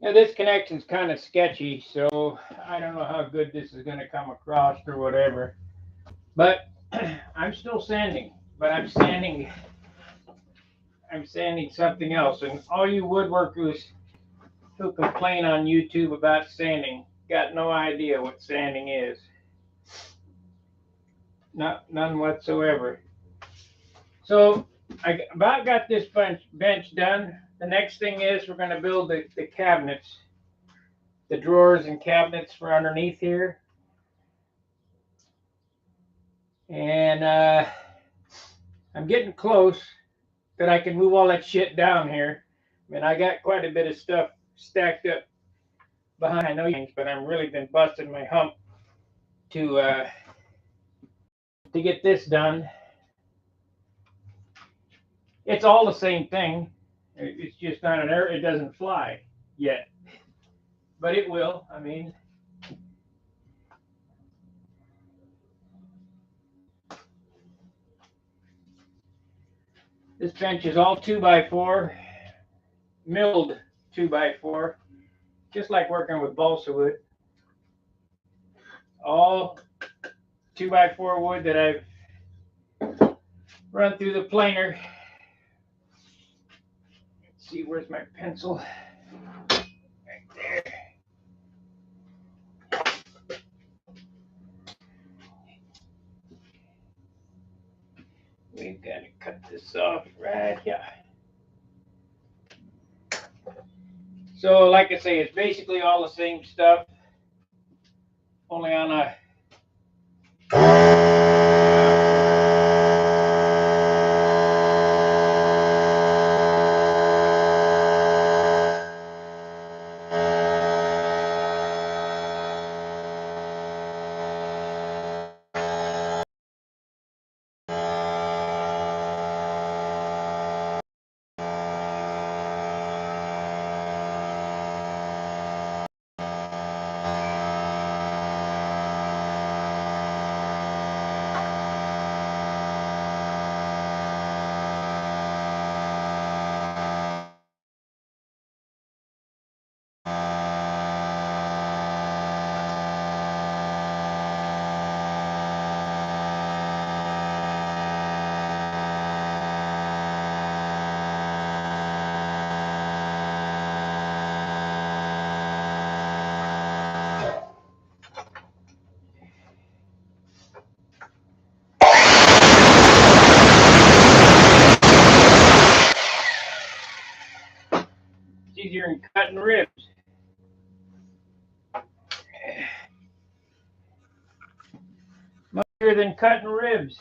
Now this connection's kind of sketchy, so I don't know how good this is going to come across or whatever. But I'm still sanding, but I'm sanding something else. And all you woodworkers who complain on YouTube about sanding got no idea what sanding is. None whatsoever. So I about got this bench done. The next thing is we're going to build the cabinets, the drawers and cabinets for underneath here. And I'm getting close that I can move all that shit down here. I mean, I got quite a bit of stuff stacked up behind. I know things, but I've really been busting my hump to uh, to get this done. It's all the same thing. It's just not an air. It doesn't fly yet, but it will. I mean, this bench is all 2x4, milled 2x4, just like working with balsa wood. All 2x4 wood that I've run through the planer. Let's see, where's my pencil? Right there. We've got to cut this off right here. So, like I say, it's basically all the same stuff, only on a it's easier than cutting ribs. Much easier than cutting ribs.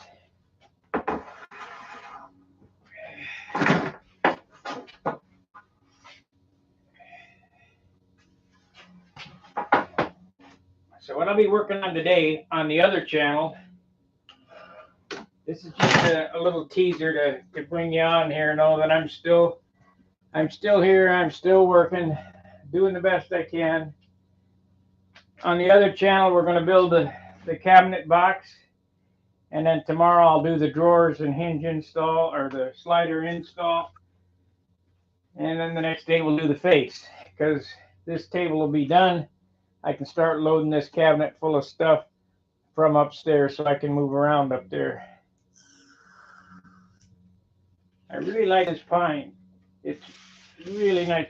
So what I'll be working on today on the other channel, this is just a little teaser to bring you on here and know that I'm still here, I'm still working, doing the best I can. On the other channel, we're going to build the cabinet box, and then tomorrow I'll do the drawers and hinge install, or the slider install, and then the next day we'll do the face, because this table will be done. I can start loading this cabinet full of stuff from upstairs so I can move around up there. I really like this pine. It's really nice.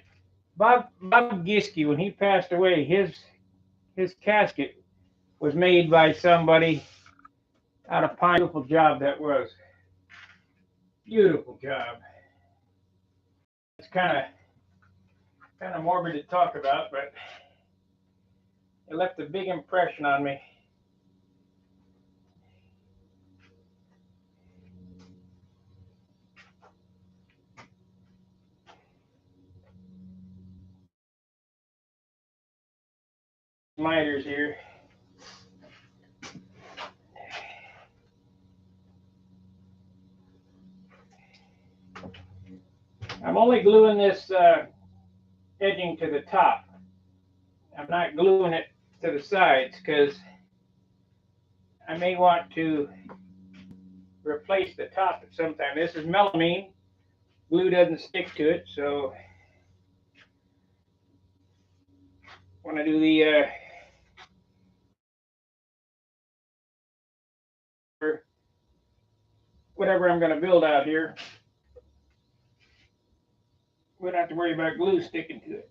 Bob Giske, when he passed away, his casket was made by somebody out of pine. Beautiful job that was. Beautiful job. It's kind of morbid to talk about, but it left a big impression on me. Miters here. I'm only gluing this edging to the top. I'm not gluing it to the sides because I may want to replace the top at some time. This is melamine. Glue doesn't stick to it, so want to do the whatever I'm going to build out here. We don't have to worry about glue sticking to it.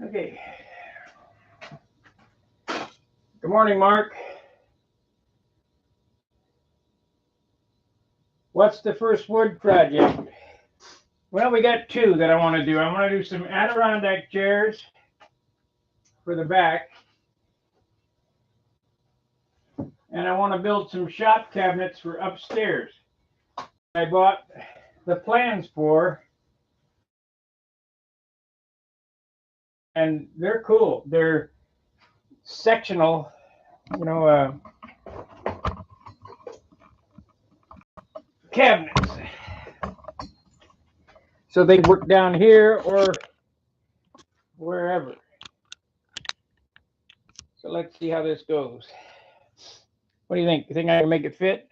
Okay. Good morning, Mark. What's the first wood project? Well, we got two that I want to do. I want to do some Adirondack chairs for the back. And I want to build some shop cabinets for upstairs. I bought the plans for, and they're cool. They're sectional, you know, cabinets. So they work down here or wherever. So let's see how this goes. What do you think? You think I can make it fit?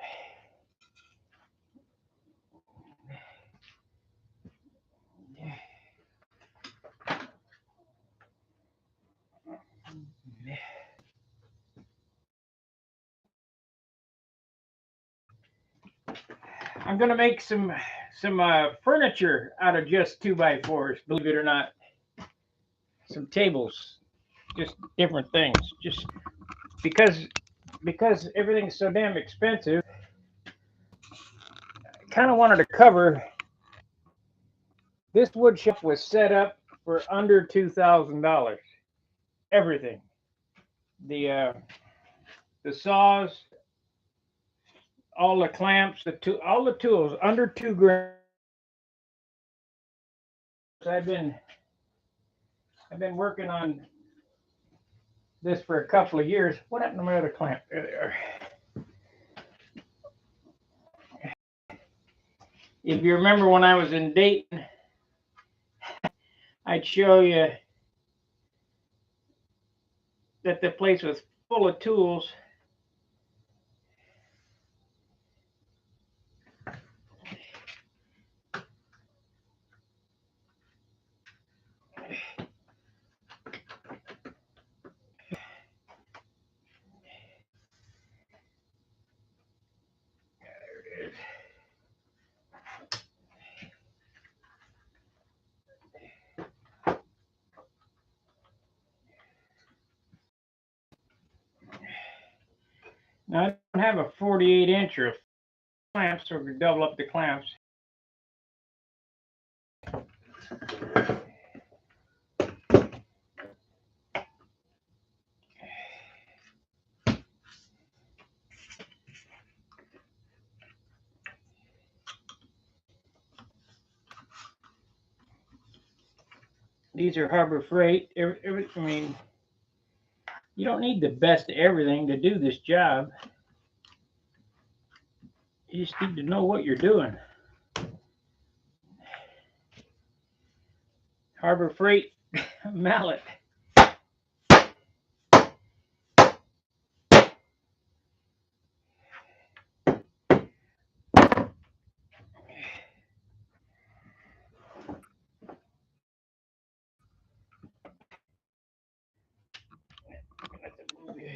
I'm gonna make some furniture out of just 2x4s, believe it or not. Some tables, just different things. Just because everything's so damn expensive, I kind of wanted to cover. This wood shop was set up for under $2,000. Everything, the saws, all the clamps, all the tools under $2,000. I've been working on this for a couple of years. What happened to my other clamp? There they are. If you remember when I was in Dayton, I'd show you that the place was full of tools. Now I don't have a 48-inch or a clamp, so we can double up the clamps. These are Harbor Freight. I mean, you don't need the best of everything to do this job. You just need to know what you're doing. Harbor Freight mallet.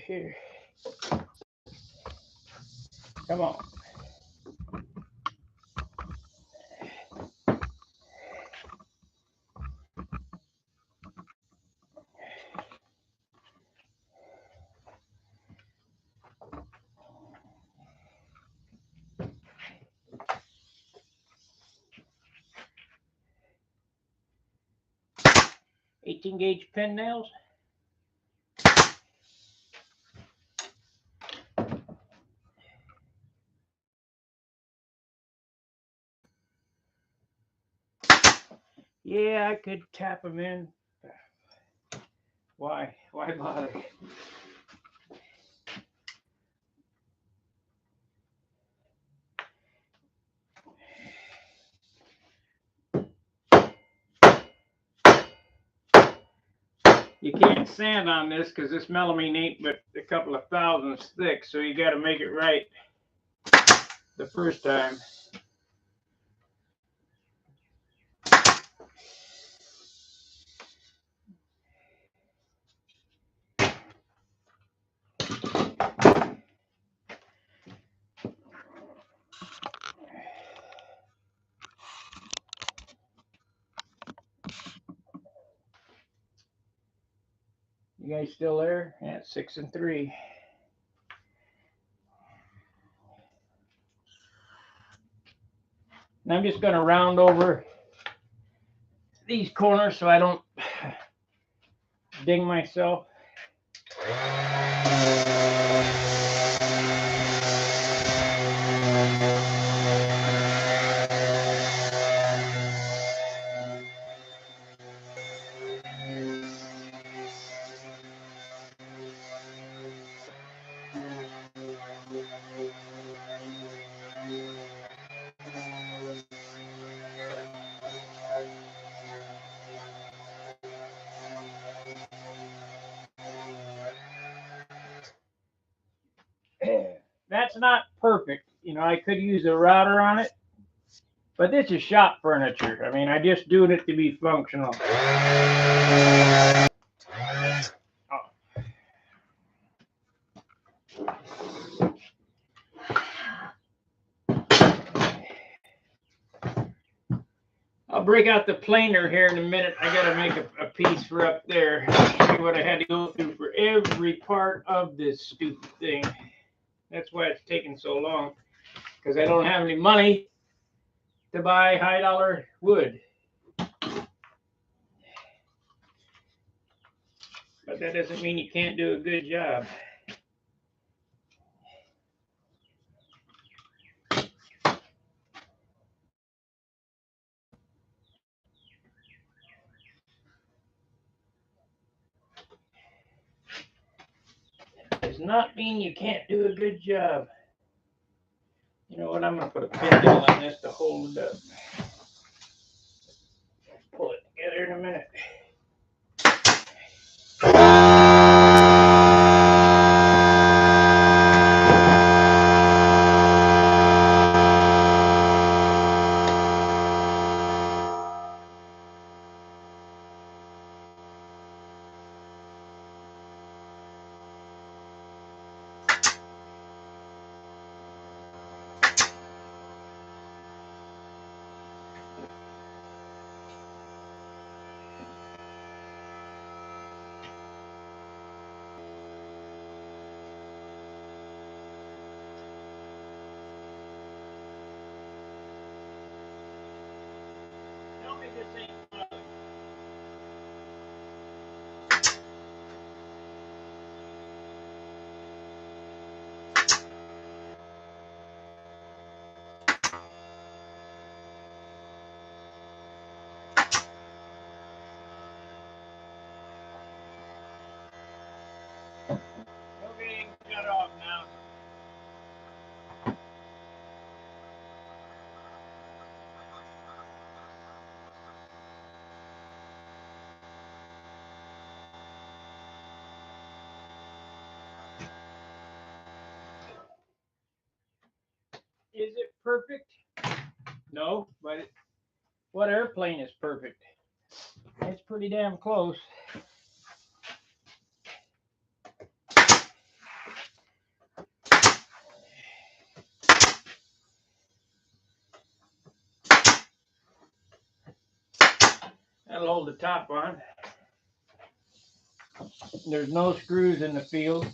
Here. Come on. '18-gauge pin nails. Yeah, I could tap them in. Why bother? You can't sand on this because this melamine ain't but a couple of thousandths thick, so you got to make it right the first time. You guys still there? Yeah, 6 and 3. And I'm just going to round over these corners so I don't ding myself. That's not perfect. You know, I could use a router on it, but this is shop furniture. I mean, I just doing it to be functional. I'll break out the planer here in a minute. I got to make a piece for up there. Show you what I had to go through for every part of this stupid thing. That's why it's taking so long, because I don't have any money to buy high dollar wood. But that doesn't mean you can't do a good job. Does not mean you can't do a good job. You know what? I'm going to put a pin down on this to hold it up. Pull it together in a minute. Tell me this ain't fun. Okay, shut off now. Is it perfect? No, but what airplane is perfect? It's pretty damn close. That'll hold the top on. There's no screws in the field.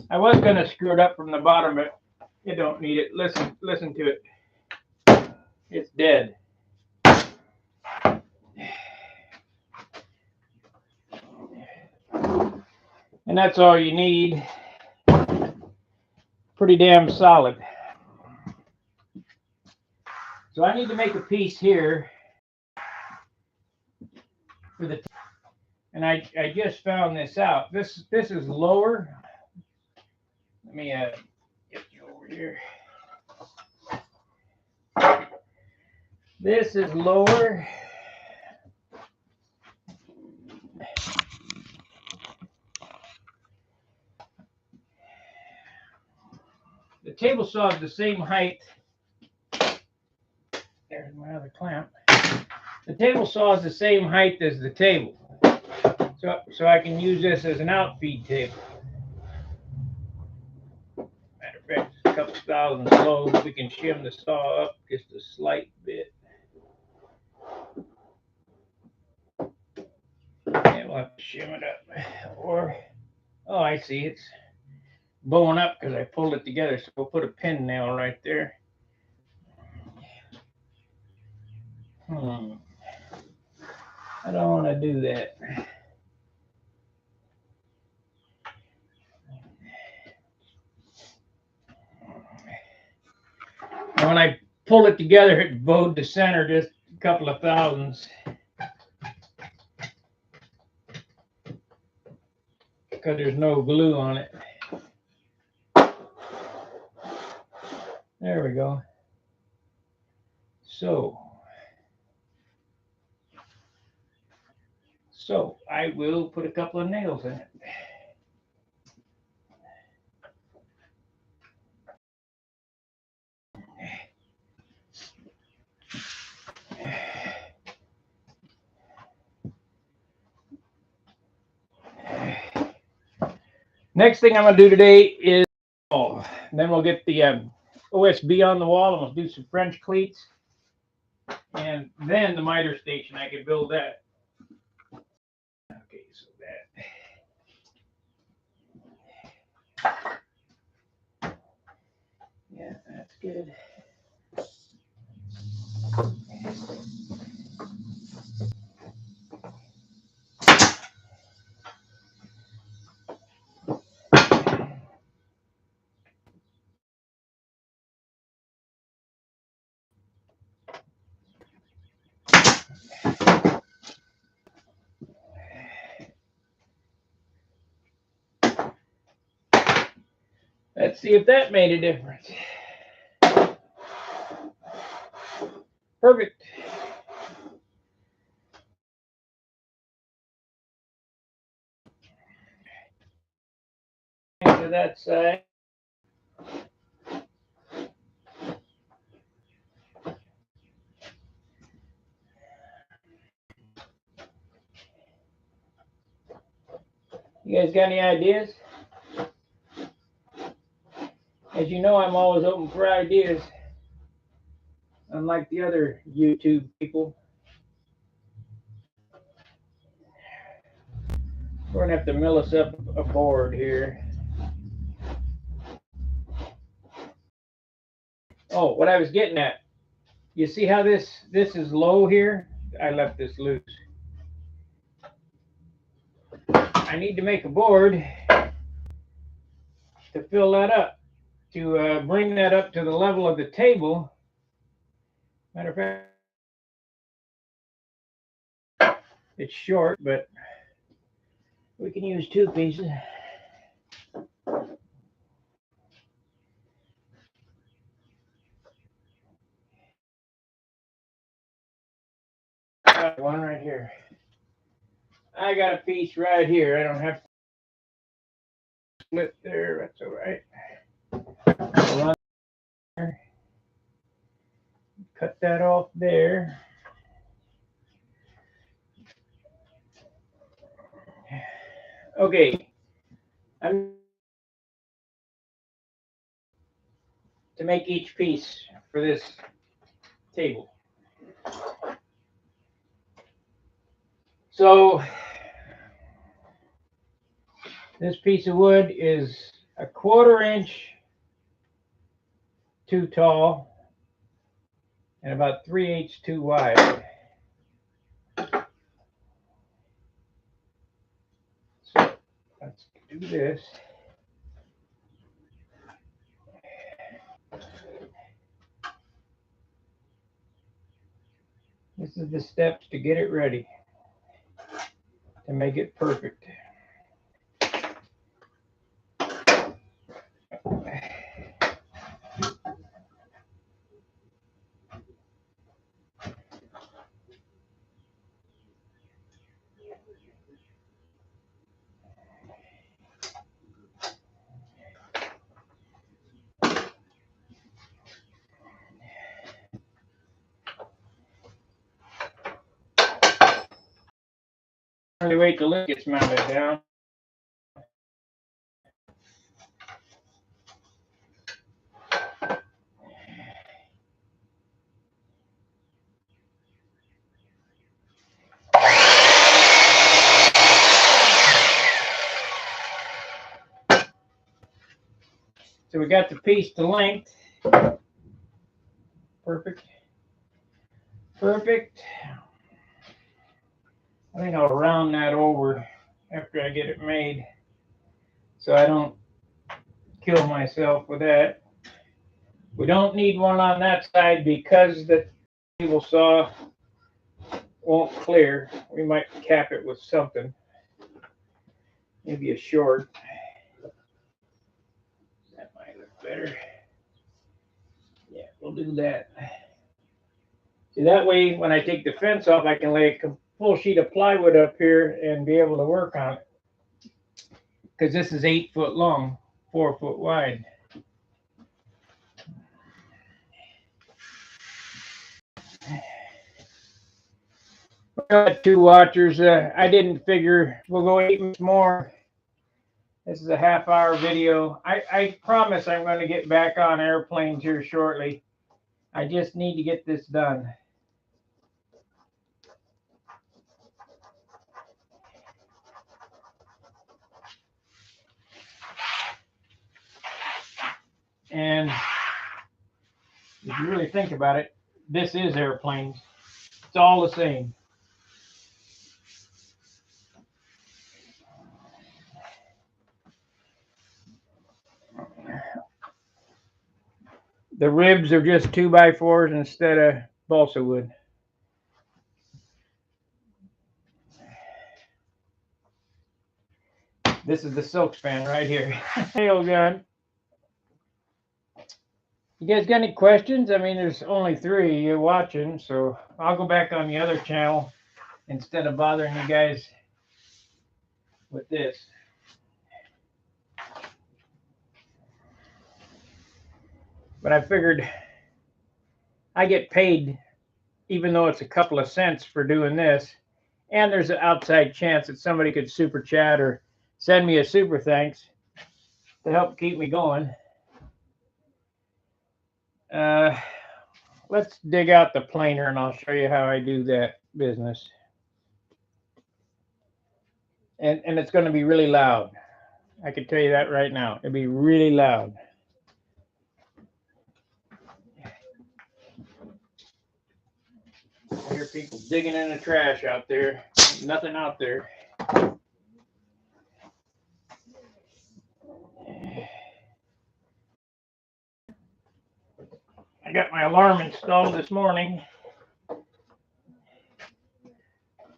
I was going to screw it up from the bottom, but you don't need it. Listen to it. It's dead. And that's all you need. Pretty damn solid. So I need to make a piece here for the, and I just found this out. This is lower. Let me get you over here. This is lower. The table saw is the same height. There's my other clamp. The table saw is the same height as the table. So I can use this as an outfeed table. Matter of fact, it's a couple thousand low. We can shim the saw up just a slight bit. Yeah, we'll have to shim it up. Or I see it's bowing up because I pulled it together. So we'll put a pin nail right there. I don't want to do that. And when I pull it together, it bowed to center just a couple of thousandths. Because there's no glue on it. There we go. So I will put a couple of nails in it. Next thing I'm going to do today is, then we'll get the OSB on the wall and we'll do some French cleats. And then the miter station, I can build that. Okay, so that. Yeah, that's good. Let's see if that made a difference. Perfect. To that side. You guys got any ideas? As you know, I'm always open for ideas. Unlike the other YouTube people. We're going to have to mill us up a board here. Oh, what I was getting at. You see how this is low here? I left this loose. I need to make a board to fill that up, to bring that up to the level of the table. Matter of fact, it's short, but we can use 2 pieces. Got one right here. I got a piece right here. I don't have to split there. That's all right. Run there. Cut that off there. Okay. I'm to make each piece for this table. So this piece of wood is 1/4 inch too tall and about 3/8 too wide. So let's do this. This is the steps to get it ready, to make it perfect. Really wait till it gets mounted down. So we got the piece to length. Perfect. Perfect. I think I'll round that over after I get it made so I don't kill myself with that. We don't need one on that side because the table saw won't clear. We might cap it with something. Maybe a short. That might look better. Yeah, we'll do that. See, that way when I take the fence off, I can lay a full sheet of plywood up here and be able to work on it. Because this is 8 foot long, 4 foot wide. We got 2 watchers. I didn't figure we'll go 8 minutes more. This is a half-hour video. I promise I'm going to get back on airplanes here shortly. I just need to get this done. And if you really think about it, this is airplanes. It's all the same. The ribs are just 2x4s instead of balsa wood. This is the silk span right here. Nail gun. You guys got any questions? I mean, there's only 3 you're watching, so I'll go back on the other channel instead of bothering you guys with this. But I figured I get paid even though it's a couple of cents for doing this, and there's an outside chance that somebody could super chat or send me a super thanks to help keep me going. Let's dig out the planer and I'll show you how I do that business. And it's going to be really loud. I can tell you that right now. It'll be really loud. I hear people digging in the trash out there. Nothing out there. I got my alarm installed this morning.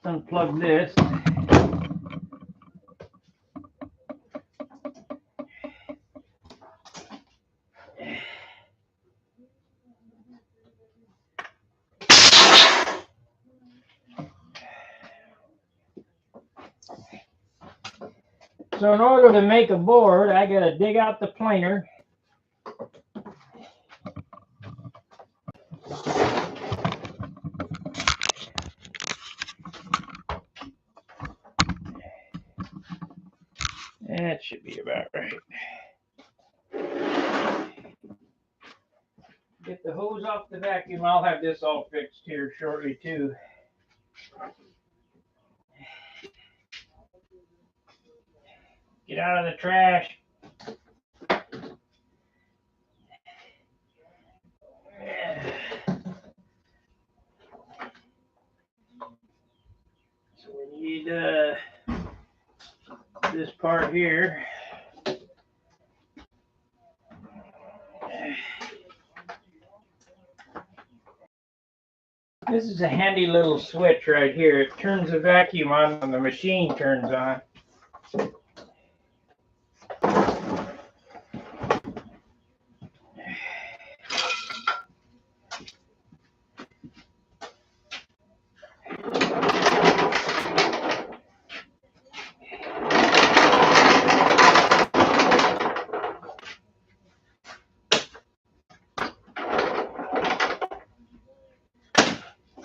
Unplug this. So in order to make a board, I gotta dig out the planer. That should be about right. Get the hose off the vacuum. I'll have this all fixed here shortly too. Get out of the trash. So we need this part here. This is a handy little switch right here. It turns the vacuum on when the machine turns on.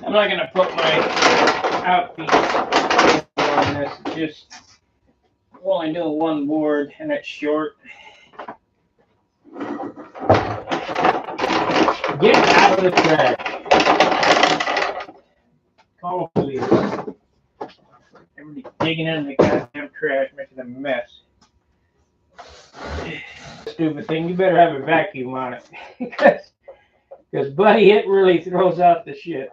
I'm not going to put my outfeet on this. It's just, well, I'm doing one board and it's short. Get out of the trash. Call police. Everybody digging in the goddamn trash, making a mess. stupid thing, you better have a vacuum on it. Because, buddy, it really throws out the shit.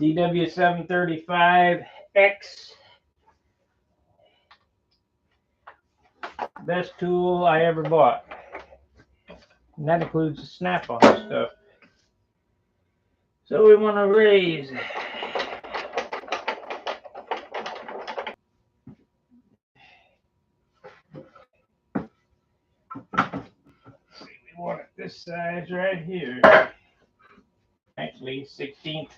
DW735X. Best tool I ever bought. And that includes the snap-on stuff. So we want to raise. We want it this size right here. Actually, 16th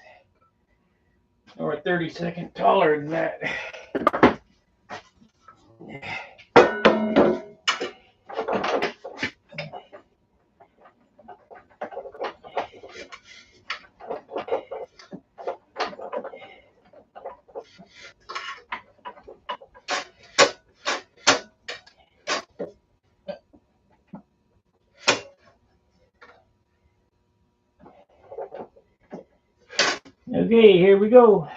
or 32nd taller than that. Okay, here we go.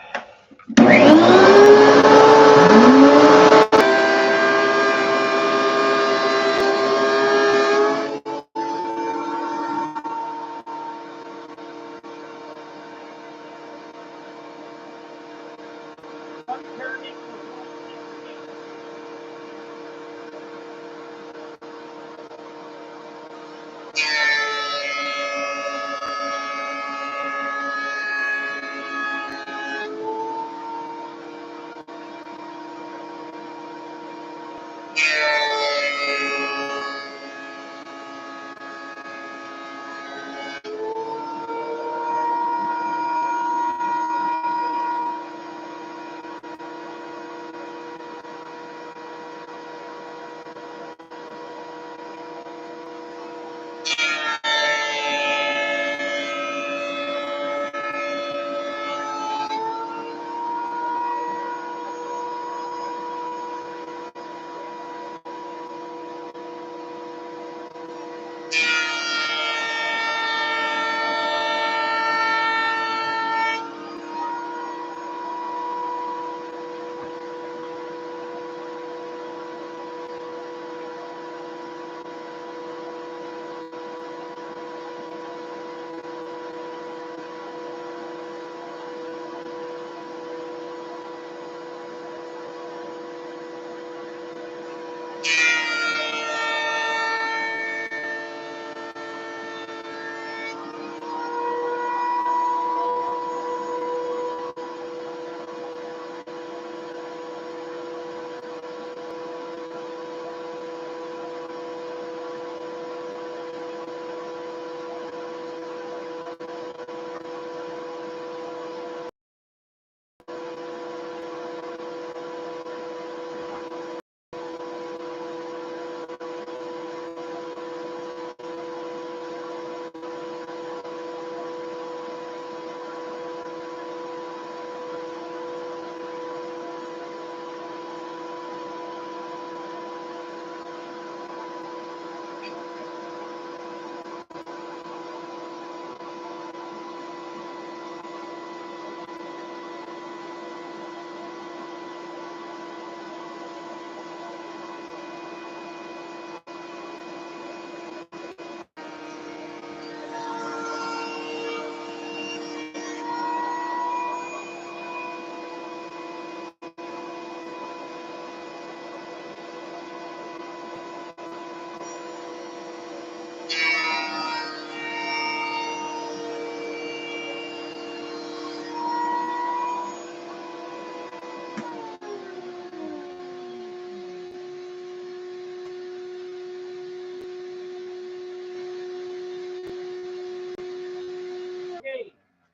Okay,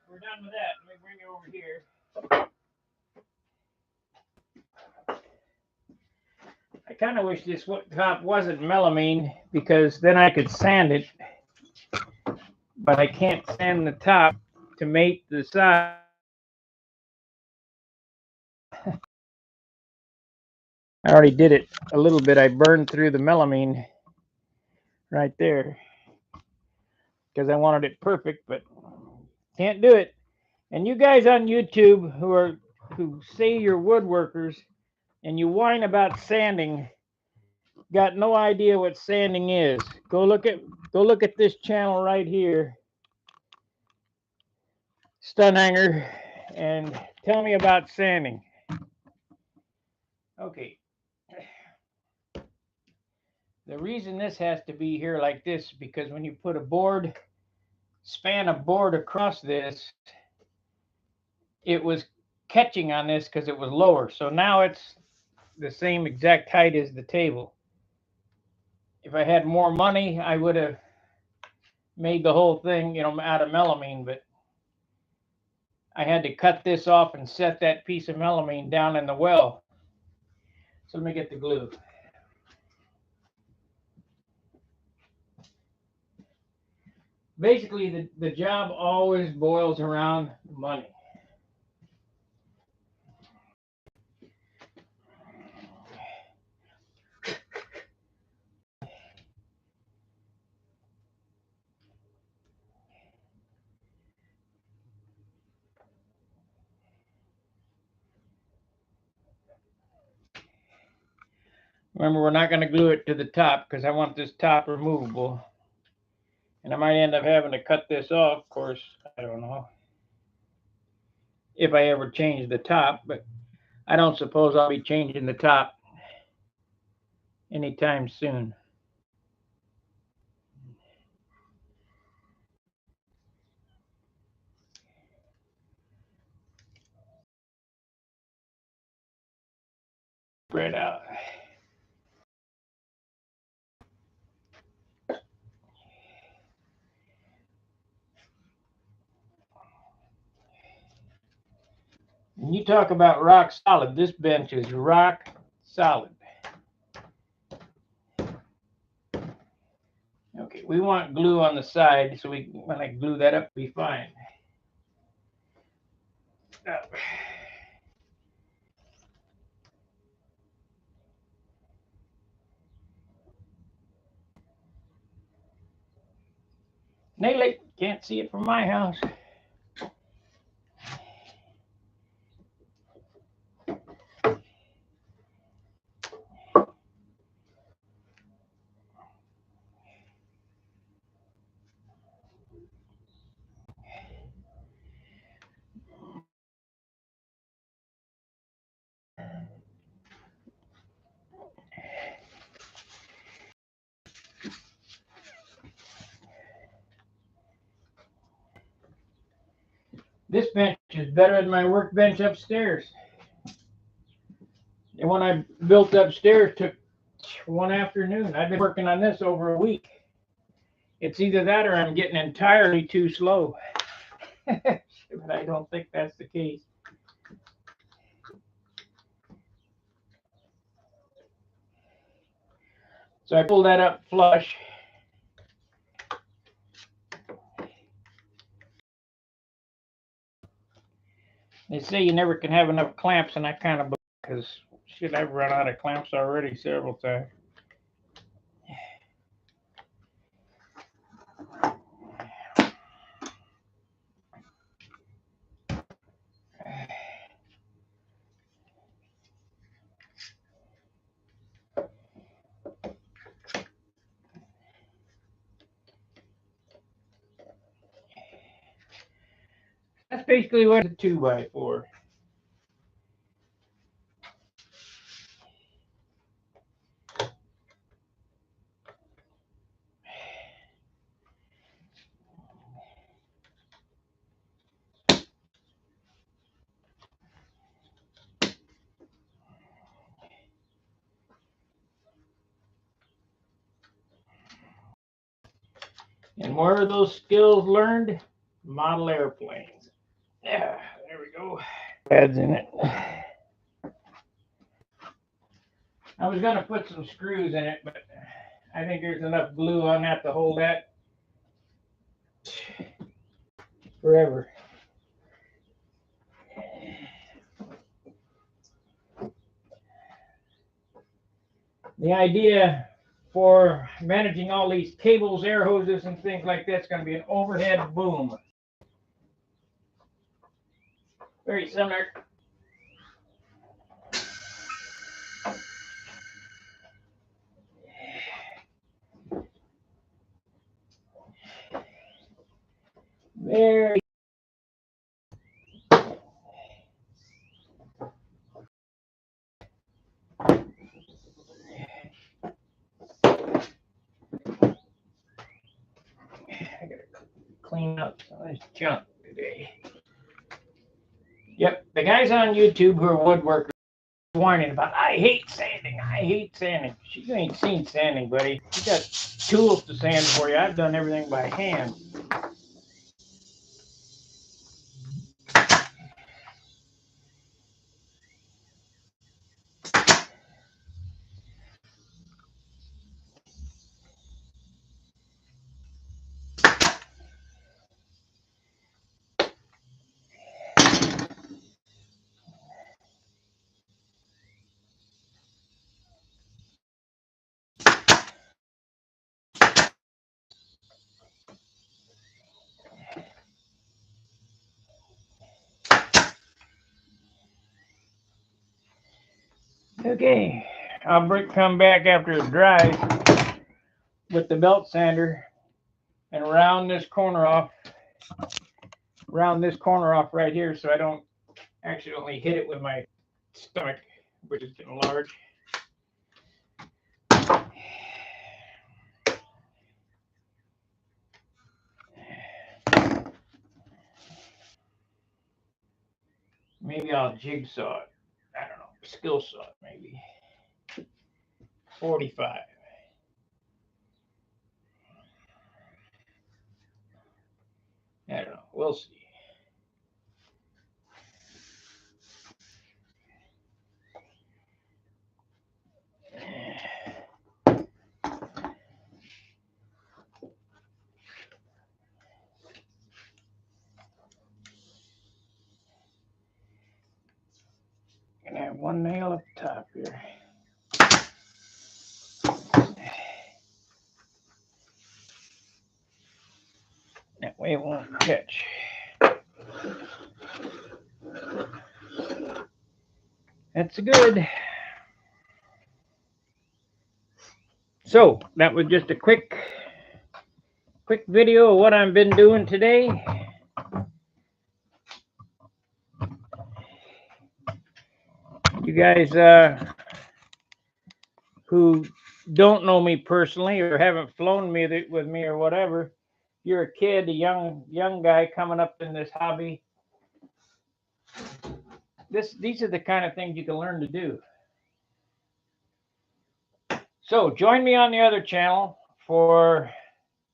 we're done with that. Let me bring it over here. I kind of wish this top wasn't melamine because then I could sand it, but I can't sand the top to mate the side. I already did it a little bit. I burned through the melamine right there because I wanted it perfect, but Can't do it. And you guys on YouTube who say you're woodworkers and you whine about sanding, got no idea what sanding is. Go look at this channel right here, Stunt Hanger, and tell me about sanding. Okay. The reason this has to be here like this, because when you put span a board across this, it was catching on this because it was lower. So now it's the same exact height as the table. If I had more money, I would have made the whole thing, out of melamine, but I had to cut this off and set that piece of melamine down in the well. So let me get the glue. Basically, the job always boils around money. Remember, we're not going to glue it to the top because I want this top removable. And I might end up having to cut this off, of course, I don't know, if I ever change the top, but I don't suppose I'll be changing the top anytime soon. Spread out. When you talk about rock solid, this bench is rock solid. Okay, we want glue on the side, so when I glue that up, be fine. Nail it. Can't see it from my house. This bench is better than my workbench upstairs. And when I built upstairs, took one afternoon. I've been working on this over a week. It's either that or I'm getting entirely too slow. But I don't think that's the case. So I pull that up flush. They say you never can have enough clamps, and I kind of believe, because shit, I've run out of clamps already several times. That's basically what a 2x4. And where are those skills learned? Model airplanes. Yeah, there we go. Pads in it. I was going to put some screws in it, but I think there's enough glue on that to hold that forever. The idea for managing all these cables, air hoses, and things like that's going to be an overhead boom. Very similar. Very. I gotta clean up some of this junk today. Yep, the guys on YouTube who are woodworkers whining about, I hate sanding, I hate sanding. You ain't seen sanding, buddy. You got tools to sand for you. I've done everything by hand. Okay, I'll come back after it dries with the belt sander and round this corner off right here so I don't accidentally hit it with my stomach, which is getting large. Maybe I'll jigsaw it. I don't know, skill saw it maybe. 45. I don't know, we'll see. Gonna have one nail up top here. That way it won't catch. That's good. So that was just a quick video of what I've been doing today. You guys who don't know me personally or haven't flown with me or whatever, you're a kid, a young guy coming up in this hobby. These are the kind of things you can learn to do. So join me on the other channel for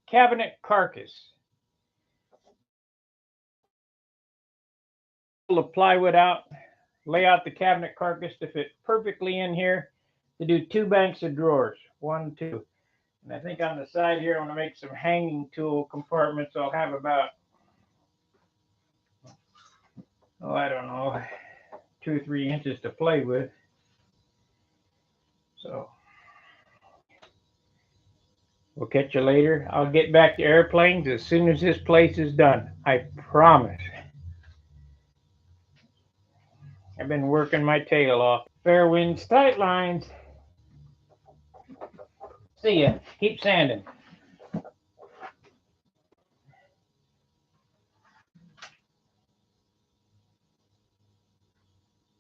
cabinet carcass. Pull the plywood out, lay out the cabinet carcass to fit perfectly in here to do 2 banks of drawers. 1, 2. And I think on the side here, I'm going to make some hanging tool compartments. I'll have about, oh, I don't know, 2 or 3 inches to play with. So we'll catch you later. I'll get back to airplanes as soon as this place is done. I promise. I've been working my tail off. Fair winds, tight lines. See ya. Keep sanding.